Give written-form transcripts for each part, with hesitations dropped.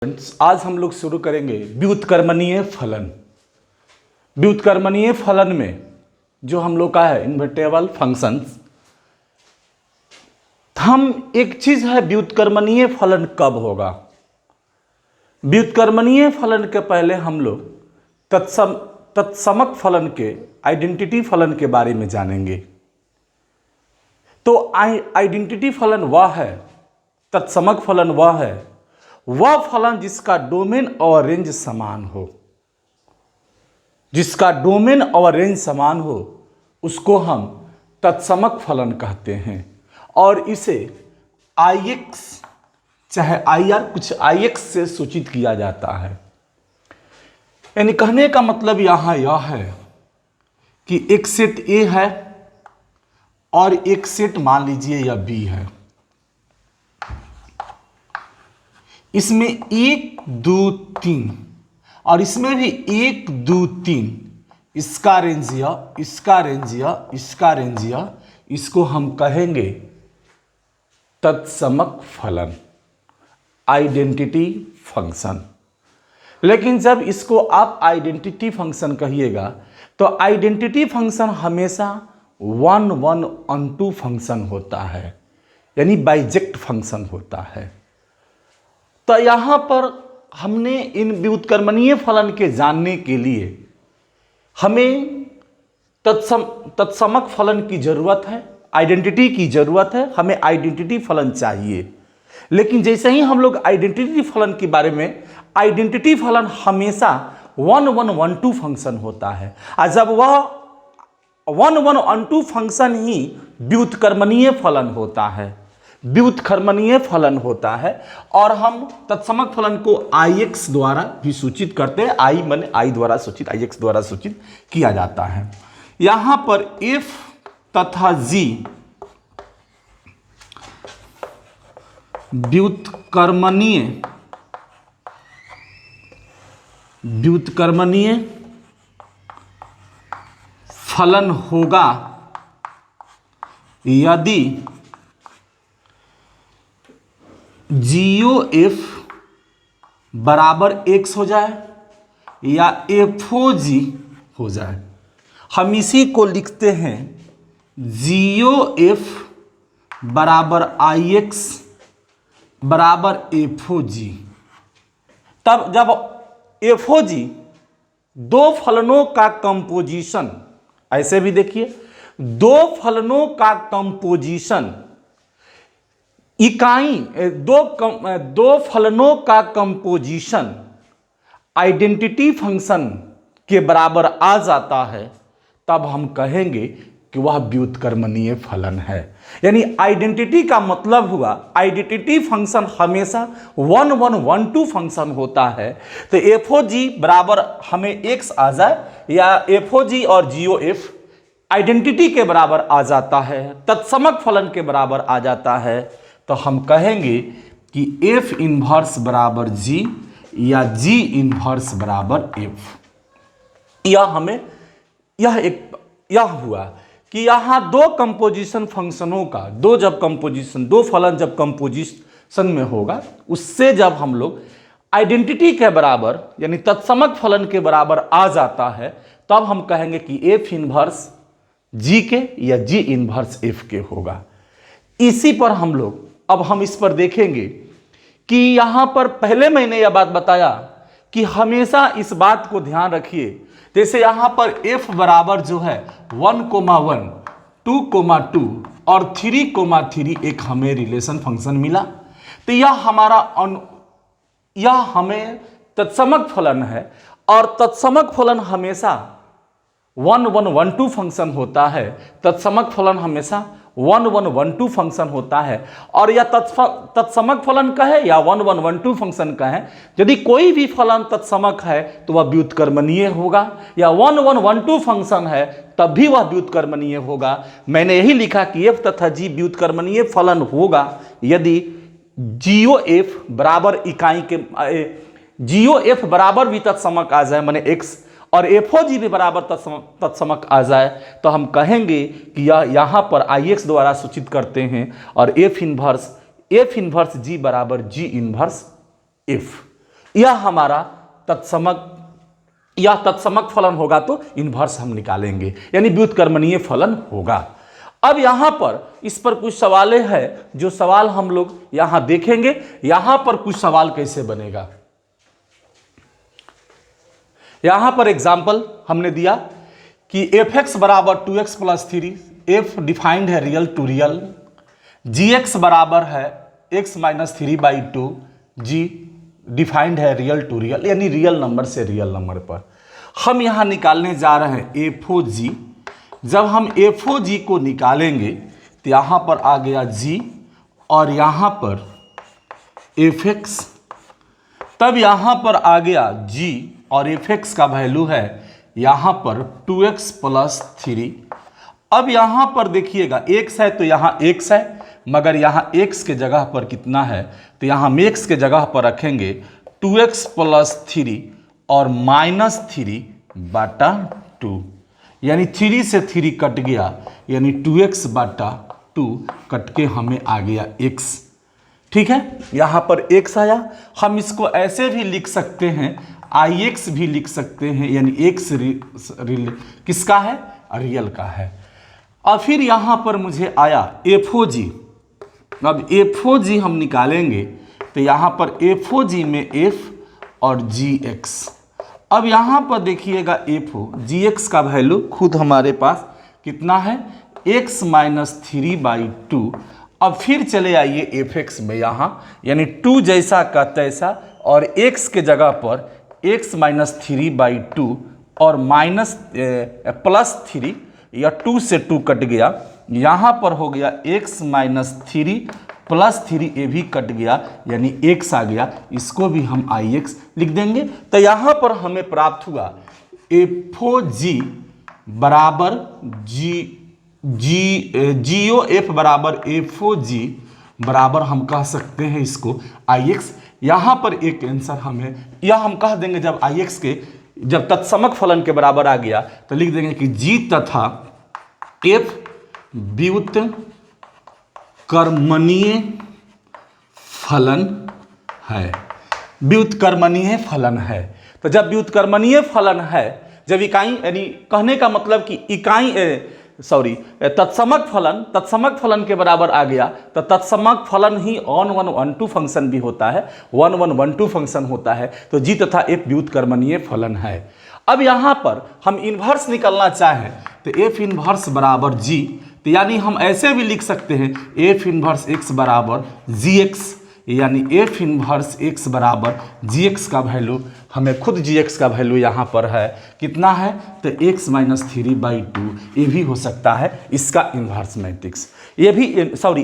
Friends, आज हम लोग शुरू करेंगे व्युत्क्रमणीय फलन। व्युत्क्रमणीय फलन में जो हम लोग का है इन्वर्टेबल फंक्शंस। हम एक चीज है, व्युत्क्रमणीय फलन कब होगा। व्युत्क्रमणीय फलन के पहले हम लोग तत्समक फलन के आइडेंटिटी फलन के बारे में जानेंगे। तो आइडेंटिटी फलन वह है, तत्समक फलन वह है, वह फलन जिसका डोमेन और रेंज समान हो। जिसका डोमेन और रेंज समान हो उसको हम तत्समक फलन कहते हैं। और इसे Ix चाहे IR कुछ Ix से सूचित किया जाता है। यानी कहने का मतलब यहां यह है कि एक सेट A है और एक सेट मान लीजिए यह B है। इसमें 1 2 3 और इसमें भी 1 2 3, इसका रेंज यह, इसका रेंज यह, इसका रेंज यह, इसको हम कहेंगे तत्समक फलन, आइडेंटिटी फंक्शन। लेकिन जब इसको आप आइडेंटिटी फंक्शन कहिएगा तो आइडेंटिटी फंक्शन हमेशा 1 1 ऑन 2 फंक्शन होता है, यानी बाइजेक्ट फंक्शन होता है। तो यहां पर हमने इन व्युत्क्रमणीय फलन के जानने के लिए हमें तत्समक फलन की जरूरत है, आइडेंटिटी की जरूरत है। हमें आइडेंटिटी फलन चाहिए। लेकिन जैसे ही हम लोग आइडेंटिटी फलन के बारे में, आइडेंटिटी फलन हमेशा 1 1 1 2 फंक्शन होता है। और जब वह 1 1 1 2 फंक्शन ही व्युत्क्रमणीय फलन होता है, व्युत्क्रमणीय फलन होता है। और हम तत्समक फलन को Ix द्वारा भी सूचित करते हैं। I माने I द्वारा सूचित, Ix द्वारा सूचित किया जाता है। यहां पर F तथा G व्युत्क्रमणीय फलन होगा यदि GOF बराबर X हो जाए या FOG हो जाए। हम इसी को लिखते हैं GOF बराबर Ix बराबर FOG। तब जब FOG दो फलनों का कंपोजिशन, ऐसे भी देखिए, दो फलनों का कंपोजिशन, इकाई दो फलनों का कंपोजिशन आइडेंटिटी फंक्शन के बराबर आ जाता है, तब हम कहेंगे कि वह व्युत्क्रमणीय फलन है। यानी आइडेंटिटी का मतलब हुआ, आइडेंटिटी फंक्शन हमेशा 1 1 1 2 फंक्शन होता है। तो FOG बराबर हमें X आ जाए या FOG और GOF आइडेंटिटी के बराबर आ जाता है, तत्समक फलन के बराबर आ जाता है, तो हम कहेंगे कि F इनवर्स बराबर G या G इनवर्स बराबर F। यह हुआ कि यहां दो कंपोजिशन फंक्शनों का, दो फलन जब कंपोजिशन में होगा, उससे जब हम लोग आइडेंटिटी के बराबर यानी तत्समक फलन के बराबर आ जाता है, तब हम कहेंगे कि F इनवर्स G के या G इनवर्स F के होगा। इसी पर हम इस पर देखेंगे कि यहां पर पहले मैंने यह बात बताया कि हमेशा इस बात को ध्यान रखिए। जैसे यहां पर F बराबर जो है 1 1 2 2 और 3 3 एक हमें रिलेशन फंक्शन मिला। तो यह हमें तत्समक फलन है। और तत्समक फलन हमेशा 1 1 1 2 फंक्शन होता है। तत्समक फलन हमेशा 1 1 1 2 फंक्शन होता है। और यह तत्समक फलन का है या 1 1 1 2 फंक्शन का है, यदि कोई भी फलन तत्समक है तो वह व्युत्क्रमणीय होगा, या 1 1 1 2 फंक्शन है तब भी वह व्युत्क्रमणीय होगा। मैंने यही लिखा कि F तथा G व्युत्क्रमणीय फलन होगा यदि GOF बराबर इकाई के GOF बराबर भी तत्समक आ जाए, माने X, और FOG भी बराबर तत्समक आ जाए, तो हम कहेंगे कि यहां पर Ix द्वारा सूचित करते हैं। और F इनवर्स G बराबर G इनवर्स F। यह हमारा तत्समक फलन होगा तो इन्वर्स हम निकालेंगे, यानी व्युत्क्रमणीय फलन होगा। अब यहां पर इस पर कुछ सवाल है, जो सवाल हम लोग यहां देखेंगे। यहां पर कुछ सवाल कैसे बनेगा, यहां पर एग्जाम्पल हमने दिया कि f(x) बराबर 2x + 3, f डिफाइंड है रियल टू रियल, gx बराबर है x - 3/2, g डिफाइंड है रियल टू रियल, यानी रियल नंबर से रियल नंबर पर। हम यहां निकालने जा रहे हैं f(g). जब हम f(g) को निकालेंगे तो यहां पर आ गया g और यहां पर f(x), तब यहां पर आ गया g और f(x) का वैल्यू है यहां पर 2x + 3। अब यहां पर देखिएगा x है तो यहां x है, मगर यहां x के जगह पर कितना है, तो यहां हम x के जगह पर रखेंगे 2x + 3 और -3/2, यानी 3 से 3 कट गया, यानी 2x/2 कट के हमें आ गया x। ठीक है, यहां पर x आया। हम इसको ऐसे भी लिख सकते हैं, ix भी लिख सकते हैं, यानी x किसका है, रियल का है। और फिर यहां पर मुझे आया f(g). अब f(g) हम निकालेंगे तो यहां पर f(g) में f और gx। अब यहां पर देखिएगा gx का वैल्यू खुद हमारे पास कितना है, x - 3/2। अब फिर चले आइए f(x) में, यहां यानी 2 जैसा का तैसा, और x के जगह पर x - 3/2 और +3, या 2 से 2 कट गया, यहां पर हो गया x - 3 + 3, ये भी कट गया, यानी x आ गया। इसको भी हम ix लिख देंगे। तो यहां पर हमें प्राप्त हुआ f(g) बराबर f बराबर f(g) बराबर हम कह सकते हैं इसको ix। यहां पर एक आंसर हमें यह हम कह देंगे, जब ix के जब तत्समक फलन के बराबर आ गया तो लिख देंगे कि g तथा f व्युत्क्रमणीय फलन है, व्युत्क्रमणीय फलन है। तो जब व्युत्क्रमणीय फलन है, जब इकाई, यानी कहने का मतलब कि इकाई तत्समक फलन के बराबर आ गया, तो तत्समक फलन ही 1 1 1 2 फंक्शन भी होता है, 1 1 1 2 फंक्शन होता है। तो g तथा f व्युत्क्रमणीय फलन है। अब यहां पर हम इन्वर्स निकालना चाहें तो f इन्वर्स बराबर g, तो यानी हम ऐसे भी लिख सकते हैं f इन्वर्स x बराबर gx, यानी f इन्वर्स x बराबर gx का वैल्यू, हमें खुद gx का वैल्यू यहाँ पर है कितना है, तो x - 3/2, ये भी हो सकता है इसका इन्वर्स मैट्रिक्स। ये भी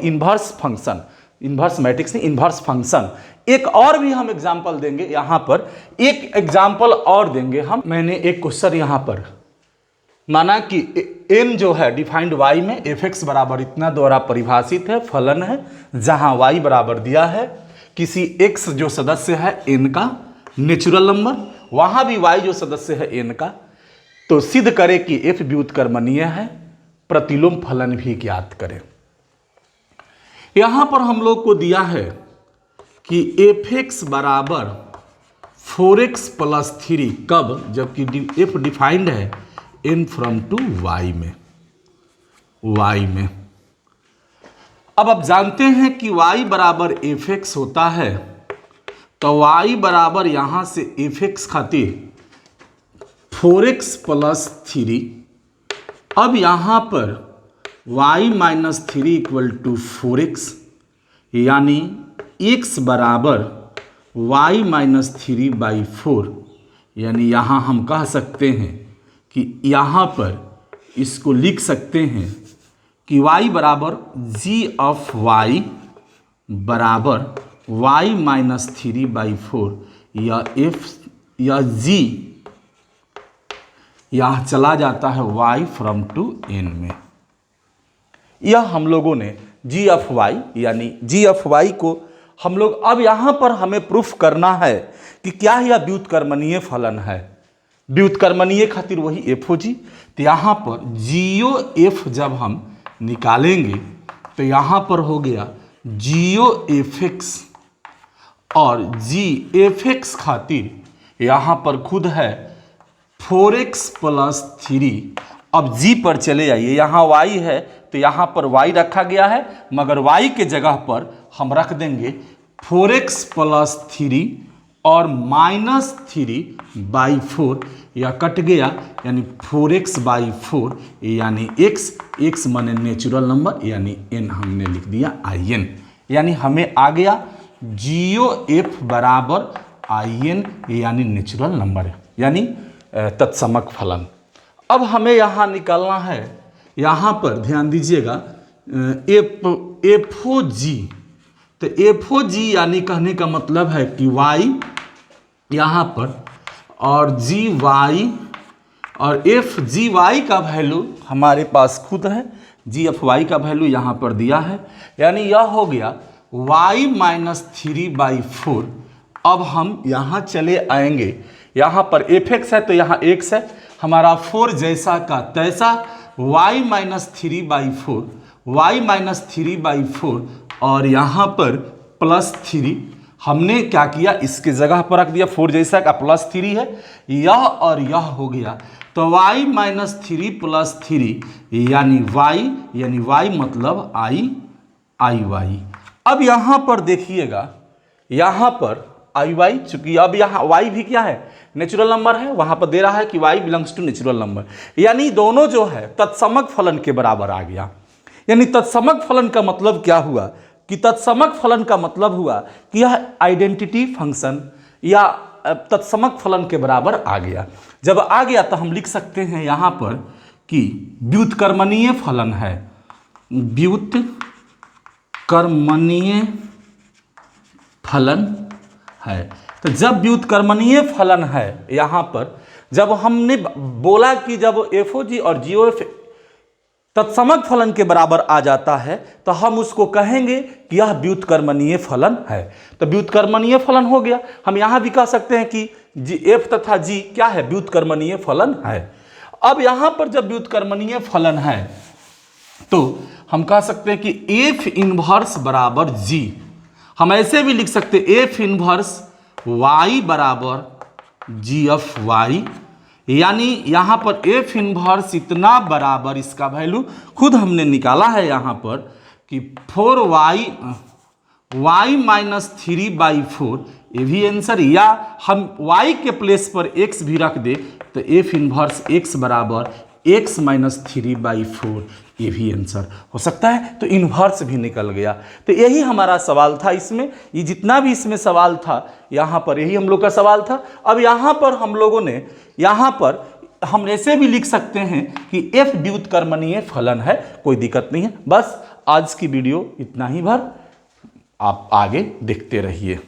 इन्वर्स फंक्शन, इन्वर्स मैट्रिक्स नहीं, इन्वर्स फंक्शन। एक और भी हम एग्जाम्पल देंगे, यहाँ पर एक एग्जाम्पल और देंगे हम। मैंने एक क्वेश्चन यहाँ पर माना कि n जो है डिफाइंड y में f(x) बराबर इतना द्वारा परिभाषित है, फलन है, जहां y बराबर दिया है किसी x जो सदस्य है n का नेचुरल नंबर, वहां भी y जो सदस्य है n का। तो सिद्ध करें कि f व्युत्क्रमणीय है, प्रतिलोम फलन भी ज्ञात करें। यहां पर हम लोग को दिया है कि f(x) बराबर 4x + 3, कब, जबकि f डिफाइंड है n फ्रॉम टू y में। अब आप जानते हैं कि y बराबर f(x) होता है, तो y बराबर यहां से f(x) खातिर 4x + 3। अब यहां पर y - 3 = 4x, यानी x बराबर y - 3/4, यानी यहां हम कह सकते हैं कि यहाँ पर इसको लिख सकते हैं कि y बराबर g(y) बराबर y - 3/4, या g यहाँ चला जाता है y फ्रॉम टू n में। यह हम लोगों ने g(y) यानी g(y) को हम लोग, अब यहाँ पर हमें प्रूफ करना है कि क्या यह व्युत्क्रमणीय फलन है। व्युत्क्रमणीय खातिर वही f(g), तो यहाँ पर g(f) जब हम निकालेंगे तो यहाँ पर हो गया g(f(x) और जी एफ एक्स खातिर यहाँ पर खुद है 4x प्लस 3। अब जी पर चले आइए, यहाँ y है तो यहाँ पर y रखा गया है, मगर y के जगह पर हम रख देंगे 4x प्लस 3 और -3/4, यह कट गया यानी 4x/4 यानी x माने नेचुरल नंबर यानी n हमने लिख दिया in, यानी हमें आ गया GOF बराबर in यानी नेचुरल नंबर यानी तत्समक फलन। अब हमें यहाँ निकालना है, यहाँ पर ध्यान दीजिएगा FOG, तो FOG यानी कहने का मतलब है कि y यहाँ पर और GY और FGY का वैल्यू हमारे पास खुद है, GFY का वैल्यू यहाँ पर दिया है, यानी यह हो गया y - 3/4। अब हम यहाँ चले आएंगे, यहाँ पर fx है तो यहाँ x है, हमारा 4 जैसा का तैसा y - 3/4, y - 3/4 और यहाँ पर +3 हमने क्या किया, इसके जगह पर रख दिया 4 जैसा का +3 है, यह और यह हो गया तो y - 3 + 3 यानी y मतलब IY। अब यहाँ पर देखिएगा, यहाँ पर IY, चूंकि अब यहाँ y भी क्या है नेचुरल नंबर है, वहाँ पर दे रहा है कि y belongs to natural number, यानी दोनों जो है तत्समक फलन के बराबर आ गया। यानी तत्समक फलन का मतलब क्या हुआ कि तत्समक फलन का मतलब हुआ कि यह आइडेंटिटी फंक्शन या तत्समक फलन के बराबर आ गया। जब आ गया तो हम लिख सकते हैं यहाँ पर कि व्युत्क्रमणीय फलन है, व्युत्क्रमणीय फलन है। तो जब व्युत्क्रमणीय फलन है, यहाँ पर जब हमने बोला कि जब FOG और GOF तत्समक फलन के बराबर आ जाता है तो हम उसको कहेंगे कि यह व्युत्क्रमणीय फलन है। तो व्युत्क्रमणीय फलन हो गया। हम यहाँ भी कह सकते हैं कि F तथा G क्या है, व्युत्क्रमणीय फलन है। अब यहाँ पर जब व्युत्क्रमणीय फलन है तो हम कह सकते हैं कि F इनवर्स बराबर G। हम ऐसे भी लिख सकते हैं F इनवर्स Y बराबर GFY, यानी यहाँ पर F इनवर्स इतना बराबर, इसका वैल्यू खुद हमने निकाला है यहाँ पर कि 4y - 3/4, ये भी आंसर, या हम y के प्लेस पर x भी रख दे तो F इनवर्स x बराबर x - 3/4, ये भी आंसर हो सकता है। तो इन्वर्स भी निकल गया। तो यही हमारा सवाल था इसमें, ये जितना भी इसमें सवाल था यहाँ पर यही हम लोग का सवाल था। अब यहाँ पर हम लोगों ने यहाँ पर हम ऐसे भी लिख सकते हैं कि F व्युत्क्रमणीय फलन है, कोई दिक्कत नहीं है। बस आज की वीडियो इतना ही भर, आप आगे देखते रहिए।